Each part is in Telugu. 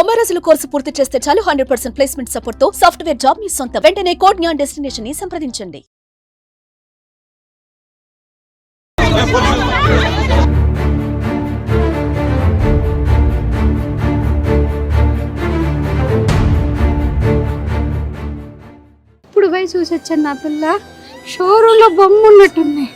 90 రోజుల కోర్సు పూర్తి చేస్తే చాలు 100% ప్లేస్మెంట్ సపోర్ట్ తో సాఫ్ట్వేర్ జాబ్ మీ సొంతం. వెంటనే కోడ్ జ్ఞాన్ డెస్టినేషన్ ని సంప్రదించండి. ఇప్పుడు పోయి చూసొచ్చాను. నా పిల్ల షోరూంలో బొమ్మ ఉన్నట్టుంది.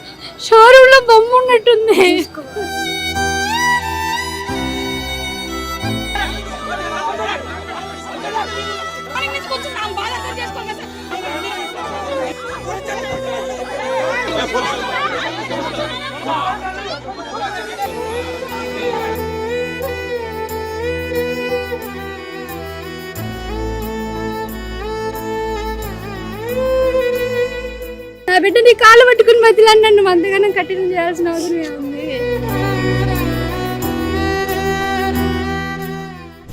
నా బిడ్డ నీ కాళ్ళు పట్టుకుని మధ్యలో నన్ను అంతగానం కఠినం చేయాల్సిన అవసరం ఏముంది?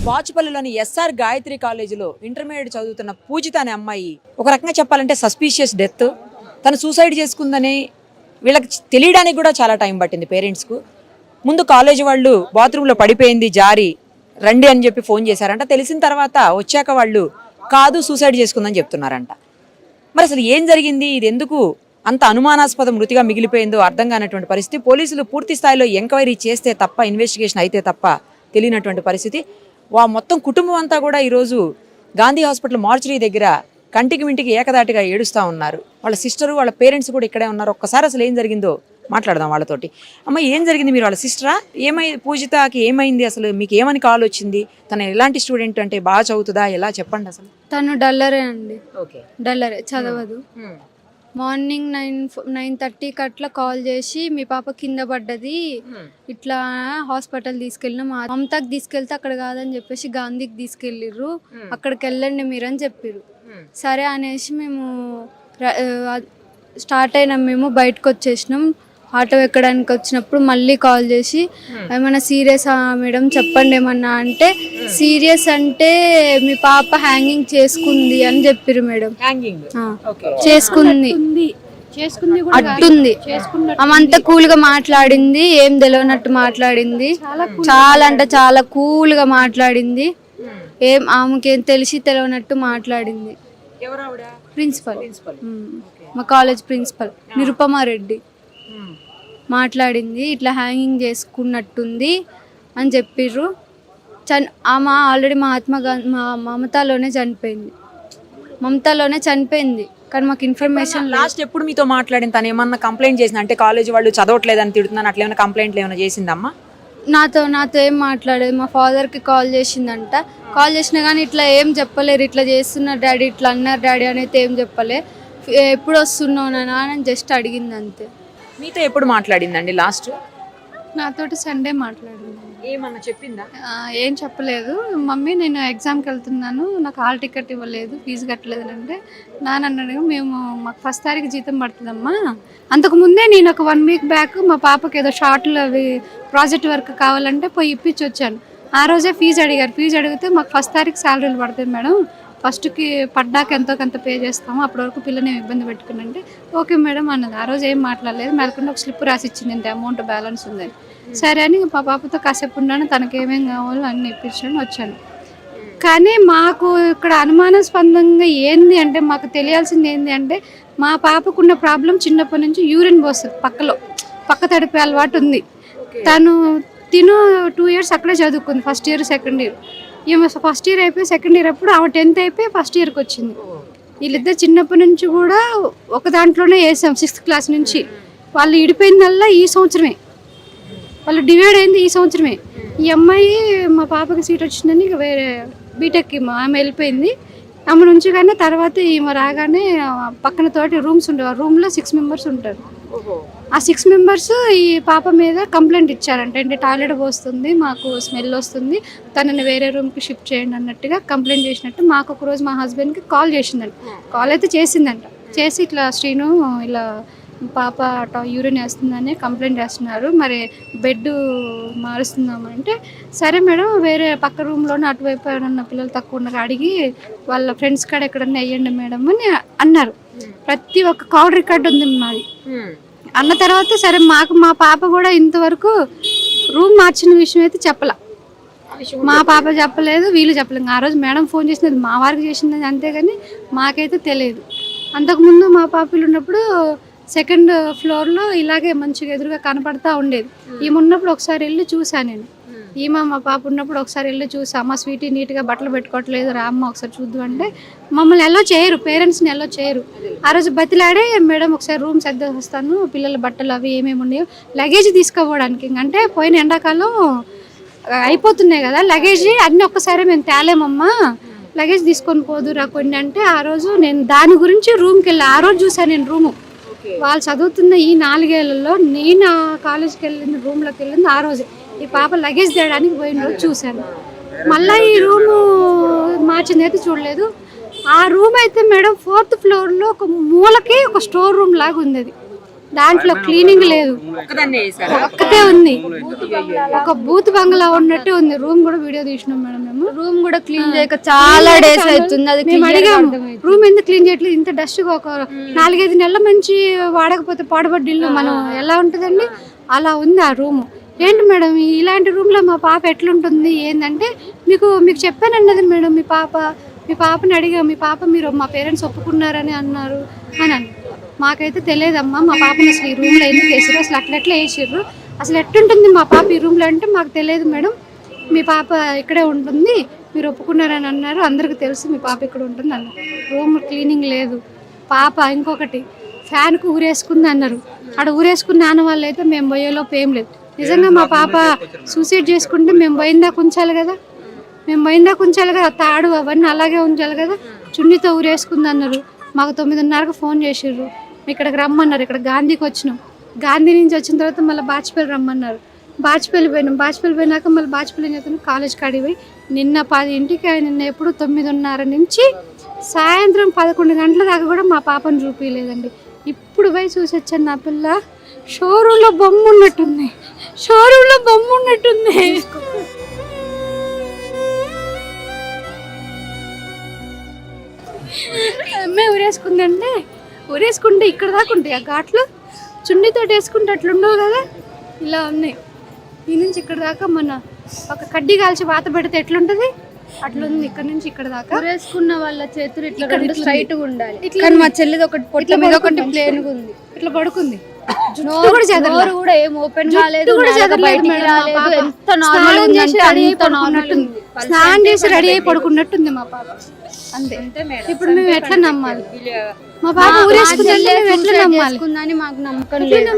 వాచుపల్లిలోని ఎస్ఆర్ గాయత్రి కాలేజీలో ఇంటర్మీడియట్ చదువుతున్న పూజిత అనే అమ్మాయి ఒక రకంగా చెప్పాలంటే సస్పీషియస్ డెత్. తను సూసైడ్ చేసుకుందని వీళ్ళకి తెలియడానికి కూడా చాలా టైం పట్టింది పేరెంట్స్కు. ముందు కాలేజీ వాళ్ళు బాత్రూంలో పడిపోయింది జారి రండి అని చెప్పి ఫోన్ చేశారంట. తెలిసిన తర్వాత వచ్చాక వాళ్ళు కాదు సూసైడ్ చేసుకుందని చెప్తున్నారంట. మరి అసలు ఏం జరిగింది, ఇది ఎందుకు అంత అనుమానాస్పద మృతిగా మిగిలిపోయిందో అర్థం కానటువంటి పరిస్థితి. పోలీసులు పూర్తి స్థాయిలో ఎంక్వైరీ చేస్తే తప్ప, ఇన్వెస్టిగేషన్ అయితే తప్ప తెలియనటువంటి పరిస్థితి. మొత్తం కుటుంబం అంతా కూడా ఈరోజు గాంధీ హాస్పిటల్ మార్చురీ దగ్గర కంటికి మింటికి ఏకదాటిగా ఏడుస్తూ ఉన్నారు. వాళ్ళ సిస్టరు వాళ్ళ పేరెంట్స్ కూడా ఇక్కడే ఉన్నారు. ఒక్కసారి అసలు ఏం జరిగిందో మాట్లాడదాం వాళ్ళతోటి. అమ్మ, ఏం జరిగింది? మీరు వాళ్ళ సిస్టరా? పూజితకి ఏమైంది? అసలు మీకు ఏమని కాల్ వచ్చింది? తను ఎలాంటి స్టూడెంట్, అంటే బాగా చదువుతుందా, ఎలా చెప్పండి అసలు. తను డల్లరే అండి. డల్లరే, చదవదు. మార్నింగ్ 9:30కి అట్లా కాల్ చేసి మీ పాప కింద పడ్డది, ఇట్లా హాస్పిటల్ తీసుకెళ్ళినాం. మమతాకి తీసుకెళ్తే అక్కడ కాదని చెప్పేసి గాంధీకి తీసుకెళ్ళిర్రు, అక్కడికి వెళ్ళండి మీరు అని చెప్పిర్రు. సరే అనేసి మేము స్టార్ట్ అయినాం. మేము బయటకు వచ్చేసినాం. ఆటో ఎక్కడానికి వచ్చినప్పుడు మళ్ళీ కాల్ చేసి ఏమన్నా సీరియస్ మేడం చెప్పండి ఏమన్నా అంటే, సీరియస్ అంటే మీ పాప హ్యాంగింగ్ చేసుకుంది అని చెప్పిర్రు మేడం. చేసుకుంది అట్టుంది. ఆమంతా కూల్ గా మాట్లాడింది, ఏం తెలియనట్టు మాట్లాడింది. చాలా అంటే చాలా కూల్ గా మాట్లాడింది. ఆమెకేం తెలిసి తెలియనట్టు మాట్లాడింది. ప్రిన్సిపల్, మా కాలేజ్ ప్రిన్సిపల్ నిరుపమారెడ్డి మాట్లాడింది. ఇట్లా హ్యాంగింగ్ చేసుకున్నట్టుంది అని చెప్పిర్రు. ఆమె ఆల్రెడీ మమతాలోనే చనిపోయింది. కానీ మాకు ఇన్ఫర్మేషన్. లాస్ట్ ఎప్పుడు మీతో మాట్లాడింది? తను ఏమన్నా కంప్లైంట్ చేసింది అంటే కాలేజ్ వాళ్ళు చదవట్లేదని తిడుతున్నాను అట్లా ఏమైనా కంప్లైంట్లు ఏమైనా చేసిందమ్మా? నాతో ఏం మాట్లాడేది. మా ఫాదర్కి కాల్ చేసిందంట. కాల్ చేసినా కానీ ఇట్లా ఏం చెప్పలేరు, ఇట్లా చేస్తున్నారు డాడీ, ఇట్లా అన్నారు డాడీ అనేది ఏం చెప్పలే. ఎప్పుడు వస్తున్నావు నాన్న అని జస్ట్ అడిగింది అంతే. మీతో ఎప్పుడు మాట్లాడిందండి లాస్ట్? నాతోటి సండే మాట్లాడింది. ఏమన్నా చెప్పిందా? ఏం చెప్పలేదు. మమ్మీ నేను ఎగ్జామ్కి వెళ్తున్నాను, నాకు హాల్ టికెట్ ఇవ్వలేదు, ఫీజు కట్టలేదు అంటే నాన్నన్నాడు మాకు 1st తారీఖు జీతం పడుతుందమ్మా. అంతకుముందే నేను ఒక 1 వీక్ బ్యాక్ మా పాపకి ఏదో షార్ట్లు అవి ప్రాజెక్ట్ వర్క్ కావాలంటే పోయి ఇప్పించి వచ్చాను. ఆ రోజే ఫీజు అడిగారు. ఫీజు అడిగితే మాకు 1st తారీఖు శాలరీలు పడతాయి మేడం, 1స్ట్కి పడ్డాక ఎంతో కొంత పే చేస్తాము, అప్పటి వరకు పిల్లని ఇబ్బంది పెట్టుకున్నంటే ఓకే మేడం అన్నది. ఆ రోజు ఏం మాట్లాడలేదు. మెలకుండా ఒక స్లిప్ రాసి ఇచ్చింది, ఇంత అమౌంట్ బ్యాలెన్స్ ఉందని. సరే అని మా పాపతో కాసేపు ఉన్నాను, తనకి ఏమేమి కావాలో అన్నీ ఇప్పించాను, వచ్చాను. కానీ మాకు ఇక్కడ అనుమానాస్పదంగా ఏంది అంటే, మాకు తెలియాల్సింది ఏంది అంటే, మా పాపకున్న ప్రాబ్లం చిన్నప్పటి నుంచి యూరిన్ పోస్తుంది, పక్క తడిపే అలవాటు ఉంది. తిను 2 years అక్కడే చదువుకుంది, 1st year 2nd year. ఈమె 1st year అయిపోయి 2nd year అప్పుడు ఆమె 10th అయిపోయి 1st yearకి వచ్చింది. వీళ్ళిద్దరు చిన్నప్పటి నుంచి కూడా ఒక దాంట్లోనే వేసాం. 6th క్లాస్ నుంచి వాళ్ళు ఇడిపోయిందల్లా ఈ సంవత్సరమే, వాళ్ళు డివైడ్ అయింది ఈ సంవత్సరమే. ఈ అమ్మాయి మా పాపకి సీట్ వచ్చిందని ఇక వేరే బీటెక్కి ఆమె వెళ్ళిపోయింది. ఆమె నుంచి కానీ తర్వాత ఈమె రాగానే పక్కన తోటి రూమ్స్ ఉండేవి. ఆ రూమ్లో 6 members ఉంటారు. ఆ 6 members ఈ పాప మీద కంప్లైంట్ ఇచ్చారంట. అంటే టాయిలెట్ పోస్తుంది, మాకు స్మెల్ వస్తుంది, తనని వేరే రూమ్కి షిఫ్ట్ చేయండి అన్నట్టుగా కంప్లైంట్ చేసినట్టు. మాకు ఒకరోజు మా హస్బెండ్కి కాల్ చేసిందంట. కాల్ అయితే చేసిందంట. చేసి ఇట్లా శ్రీను ఇలా పాప యూరిన్ వేస్తుందని కంప్లైంట్ చేస్తున్నారు, మరి బెడ్ మారుస్తుందామంటే సరే మేడం వేరే పక్క రూమ్లోనే అటువైపు ఉన్న పిల్లలు తక్కువ ఉన్నారు అడిగి వాళ్ళ ఫ్రెండ్స్ కాడ ఎక్కడన్నా వేయండి మేడం అని అన్నారు. ప్రతి ఒక్క కాల్ రికార్డు ఉంది మాది. అన్న తర్వాత సరే మా పాప కూడా ఇంతవరకు రూమ్ మార్చిన విషయం అయితే చెప్పలా. మా పాప చెప్పలేదు, వీళ్ళు చెప్పలేదు. ఆ రోజు మేడం ఫోన్ చేసినది మా వారికి చేసినది అంతేగాని మాకైతే తెలియదు. అంతకుముందు మా పాపలు ఉన్నప్పుడు సెకండ్ ఫ్లోర్లో ఇలాగే మంచిగా ఎదురుగా కనపడతా ఉండేది. ఈమె ఉన్నప్పుడు ఒకసారి వెళ్ళి చూసాను నేను. ఈమె మా పాప ఉన్నప్పుడు ఒకసారి వెళ్ళి చూసా, అమ్మ స్వీటీ నీట్గా బట్టలు పెట్టుకోవట్లేదు రా అమ్మ ఒకసారి చూద్దాం అంటే మమ్మల్ని ఎలా చేయరు, పేరెంట్స్ని ఎలా చేయరు. ఆ రోజు బతిలాడే మేడం ఒకసారి రూమ్ సర్ది వస్తాను, పిల్లల బట్టలు అవి ఏమేమి ఉన్నాయో లగేజ్ తీసుకోవడానికి. అంటే పోయిన ఎండాకాలం అయిపోతున్నాయి కదా లగేజ్, అన్నీ ఒక్కసారి మేము తేలేమమ్మా, లగేజ్ తీసుకొని పోదురా కొన్ని అంటే ఆ రోజు నేను దాని గురించి రూమ్కి వెళ్ళి ఆ రోజు చూసాను నేను రూము. వాళ్ళు చదువుతున్న ఈ 4 ఏళ్లలో నేను కాలేజ్కి వెళ్ళింది, రూమ్లోకి వెళ్ళింది ఆ రోజు. ఈ పాప లగేజ్ తేయడానికి పోయిన రోజు చూశాను. మళ్ళీ ఈ రూము మార్చింది అయితే చూడలేదు. ఆ రూమ్ అయితే మేడం 4th ఫ్లోర్లో ఒక మూలకి ఒక స్టోర్ రూమ్ లాగా ఉంది. అది దాంట్లో క్లీనింగ్ లేదు, ఒక్కటే ఉంది, ఒక బూత్ బంగ్లా ఉన్నట్టే ఉంది. రూమ్ కూడా వీడియో తీసినాం మేడం మేము. రూమ్ కూడా క్లీన్ చేయక చాలా డేస్ అవుతుంది. అది మేము అడిగాము రూమ్ ఎందుకు క్లీన్ చేయట్లేదు, ఇంత డస్ట్ గా ఒక 4-5 నెలల మంచి వాడకపోతే పాడబడ్డ ఇల్లు మనం ఎలా ఉంటుందండి అలా ఉంది ఆ రూమ్. ఏంటి మేడం ఇలాంటి రూమ్లో మా పాప ఎట్లుంటుంది ఏంటంటే మీకు చెప్పానన్నది మేడం. మీ పాపని అడిగా, మీ పాప మీరు మా పేరెంట్స్ ఒప్పుకున్నారని అన్నారు అని. మాకైతే తెలియదమ్మా మా పాపని అసలు ఈ రూమ్లో ఎందుకు వేసారు, అసలు అట్లా వేసారు, అసలు ఎట్టుంటుంది మా పాప ఈ రూమ్లో అంటే మాకు తెలియదు మేడం, మీ పాప ఇక్కడే ఉంటుంది మీరు ఒప్పుకున్నారని అన్నారు, అందరికీ తెలుసు మీ పాప ఇక్కడ ఉంటుంది అన్నారు. రూమ్ క్లీనింగ్ లేదు. పాప ఇంకొకటి ఫ్యాన్కు ఊరేసుకుంది అన్నారు. అక్కడ ఊరేసుకున్న నాన్న వాళ్ళు అయితే మేము పోయేలోపు ఏం లేదు. నిజంగా మా పాప సూసైడ్ చేసుకుంటే మేము పోయిందాక ఉంచాలి కదా, తాడు అవన్నీ అలాగే ఉంచాలి కదా. చున్నీతో ఊరేసుకుంది అన్నారు. మాకు 9:30కు ఫోన్ చేసిర్రు, ఇక్కడికి రమ్మన్నారు. ఇక్కడ గాంధీకి వచ్చినాం, గాంధీ నుంచి వచ్చిన తర్వాత మళ్ళీ బాచిపల్లి రమ్మన్నారు. బాచిపల్లి పోయినాక మళ్ళీ బాచిపల్లి చేస్తాను కాలేజ్ కాడికి పోయి నిన్న 10ంటికి, నిన్న ఎప్పుడు 9:30 నుంచి సాయంత్రం 11 గంటల దాకా కూడా మా పాపను చూపించలేదండి. ఇప్పుడు పోయి చూసి వచ్చాను, నా పిల్ల షోరూంలో బొమ్మ ఉన్నట్టుంది. అమ్మాయి ఊరేసుకుంటే ఇక్కడ దాకా ఉంటాయి ఆ ఘాట్లు, చున్నీతో వేసుకుంటే అట్లుండవు కదా, ఇలా ఉన్నాయి. ఈ నుంచి ఇక్కడ దాకా మన ఒక కడ్డీ కాల్చి వాత పెడితే ఎట్లుంటది అట్లుంది. ఇక్కడ నుంచి ఇక్కడ దాకా వేసుకున్న వాళ్ళ చేతులు ఇట్లా స్ట్రైట్ గా ఉండాలి. కానీ మా చెల్లిది ఒకటి పొట్ట మీద ఒకటి ప్లేన్ గా ఉంది, ఇట్లా పడుకుంది. నోరు కూడా ఏం ఓపెన్ కాలేదు, ఎంత నార్మల్ ఉంది. స్నానం చేసి రెడీ అయి పడుకున్నట్టుంది మా పాప. అంతే. ఇప్పుడు మేము ఎట్లా నమ్మాలి? మా పాప ఊరేసుకుందని మాకు నమ్మకం లేదు.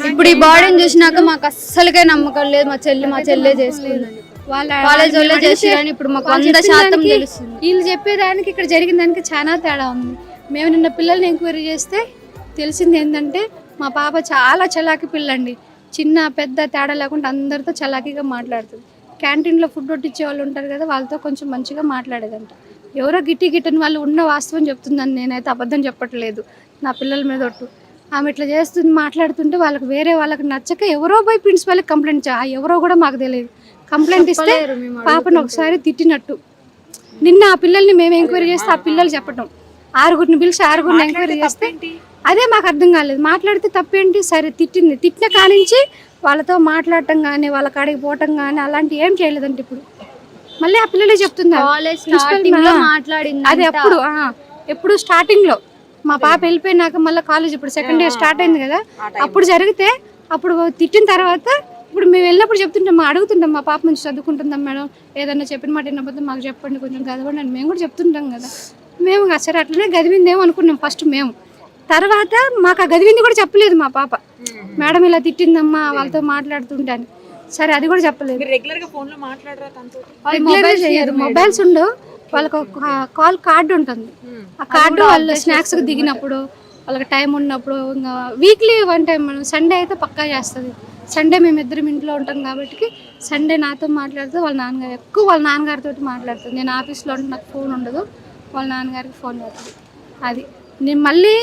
ఇప్పుడు ఈ బాడీని చూసినాక మాకు అస్సలుకే నమ్మకం లేదు. మా చెల్లె చేసుకుందని వాళ్ళ కాలేజ్ వాళ్ళే చేసిరని ఇప్పుడు మాకు 100% తెలుస్తుంది. వీళ్ళు చెప్పేదానికి ఇక్కడ జరిగిన దానికి చాలా తేడా ఉంది. మేము నిన్న పిల్లల్ని ఎంక్వైరీ చేస్తే తెలిసింది ఏంటంటే మా పాప చాలా చలాకీ పిల్లండి. చిన్న పెద్ద తేడా లేకుండా అందరితో చలాకీగా మాట్లాడుతుంది. క్యాంటీన్లో ఫుడ్ వడ్డించే వాళ్ళు ఉంటారు కదా, వాళ్ళతో కొంచెం మంచిగా మాట్లాడేదంట. ఎవరో గిట్టని వాళ్ళు ఉన్న వాస్తవం చెప్తుందని నేనైతే అబద్ధం చెప్పట్లేదు. నా పిల్లల మీద ఒట్టు. ఆమె ఇట్లా చేస్తుంది, మాట్లాడుతుంటే వాళ్ళకి వేరే వాళ్ళకి నచ్చక ఎవరో పోయి ప్రిన్సిపాల్కి కంప్లైంట్ ఎవరో కూడా మాకు తెలియదు. కంప్లైంట్ ఇస్తే పాపను ఒకసారి తిట్టినట్టు. నిన్న ఆ పిల్లల్ని మేము ఎంక్వైరీ చేస్తే ఆ పిల్లలు చెప్పటం, 6గురిని పిలిచి 6గురిని ఎంక్వైరీ చేస్తే అదే మాకు అర్థం కాలేదు. మాట్లాడితే తప్పేంటి, సరే తిట్టిన కానించి వాళ్ళతో మాట్లాడటం కానీ వాళ్ళ కాడికి పోవటం కానీ అలాంటి ఏం చేయలేదంటే ఇప్పుడు మళ్ళీ ఆ పిల్లలే చెప్తున్నారు. అది ఎప్పుడు స్టార్టింగ్ లో మా పాప వెళ్ళిపోయినాక మళ్ళీ కాలేజ్ ఇప్పుడు సెకండ్ ఇయర్ స్టార్ట్ అయింది కదా, అప్పుడు జరిగితే అప్పుడు తిట్టిన తర్వాత ఇప్పుడు మేము వెళ్ళినప్పుడు చెప్తుంటాం, అడుగుతుంటాం మా పాప నుంచి చదువుకుంటుందాం మేడం, ఏదన్నా చెప్పిన మాట వినకపోతే మాకు చెప్పండి, కొంచెం గదవండి అని మేము కూడా చెప్తుంటాం కదా. మేము సరే అట్లనే గదివిందేమో అనుకున్నాం ఫస్ట్ మేము. తర్వాత మాకు ఆ గదివింది కూడా చెప్పలేదు మా పాప, మేడం ఇలా తిట్టిందమ్మా వాళ్ళతో మాట్లాడుతుంటే అని. సరే అది కూడా చెప్పలేదు. మొబైల్స్ ఉండవు వాళ్ళకి, ఒక కాల్ కార్డు ఉంటుంది. ఆ కార్డు వాళ్ళు స్నాక్స్ దిగినప్పుడు వాళ్ళకి టైం ఉన్నప్పుడు, ఇంకా వీక్లీ 1 టైం మనం సండే అయితే పక్కా చేస్తుంది. సండే మేమిద్దరం ఇంట్లో ఉంటాం కాబట్టి సండే నాతో మాట్లాడితే వాళ్ళ నాన్నగారు ఎక్కువ వాళ్ళ నాన్నగారితో మాట్లాడుతుంది. నేను ఆఫీస్లో ఉంటే నాకు ఫోన్ ఉండదు, వాళ్ళ నాన్నగారికి ఫోన్ చేస్తుంది. అది నేను మళ్ళీ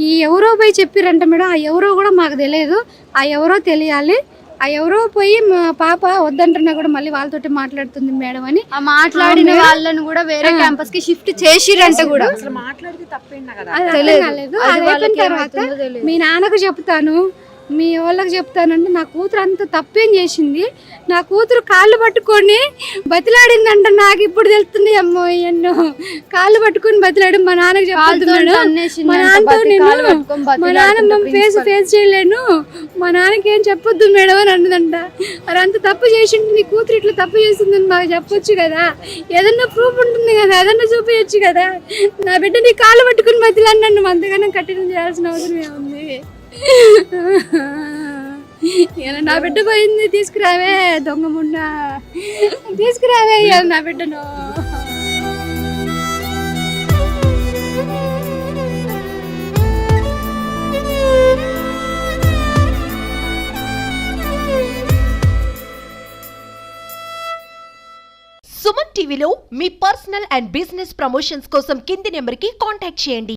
ఈ ఎవరో పోయి చెప్పిరంట మేడం, ఆ ఎవరో కూడా మాకు తెలియదు, ఆ ఎవరో తెలియాలి. ఆ ఎవరో పోయి మా పాప వద్దంటున్నా కూడా మళ్ళీ వాళ్ళతో మాట్లాడుతుంది మేడం అని. ఆ మాట్లాడిన వాళ్ళని కూడా వేరే క్యాంపస్ కి షిఫ్ట్ చేసిరంట కూడా. తెలియదు. తర్వాత మీ నాన్నకు చెప్తాను, మీ వాళ్ళకి చెప్తానంటే నా కూతురు అంత తప్పేం చేసింది. నా కూతురు కాళ్ళు పట్టుకొని బతిలాడిందంట. నాకు ఇప్పుడు తెలుస్తుంది అమ్మో ఎన్నో కాళ్ళు పట్టుకొని బతిలాడు. మా నాన్నకి చెప్పొద్దు మేడం, మా నాన్నతో నేను మా నాన్న ఫేస్ చేయలేను, మా నాన్నకి ఏం చెప్పొద్దు మేడం అని అన్నదంట. మరి అంత తప్పు చేసింది నీ కూతురు ఇట్లా తప్పు చేసిందని మాకు చెప్పొచ్చు కదా, ఏదన్నా ప్రూఫ్ ఉంటుంది కదా, ఏదన్నా చూపించచ్చు కదా. నా బిడ్డ నీ కాళ్ళు పట్టుకుని బతిలాడి నన్ను అంతగానో కఠినం చేయాల్సిన అవసరం ఏముంది? ఇలా నా బిడ్డ పోయింది, తీసుకురావే దొంగ ముండ, తీసుకురావే ఇవాళ నా బిడ్డను. సుమన్ టీవీలో మీ పర్సనల్ అండ్ బిజినెస్ ప్రమోషన్స్ కోసం కింది నెంబర్కి కాంటాక్ట్ చేయండి.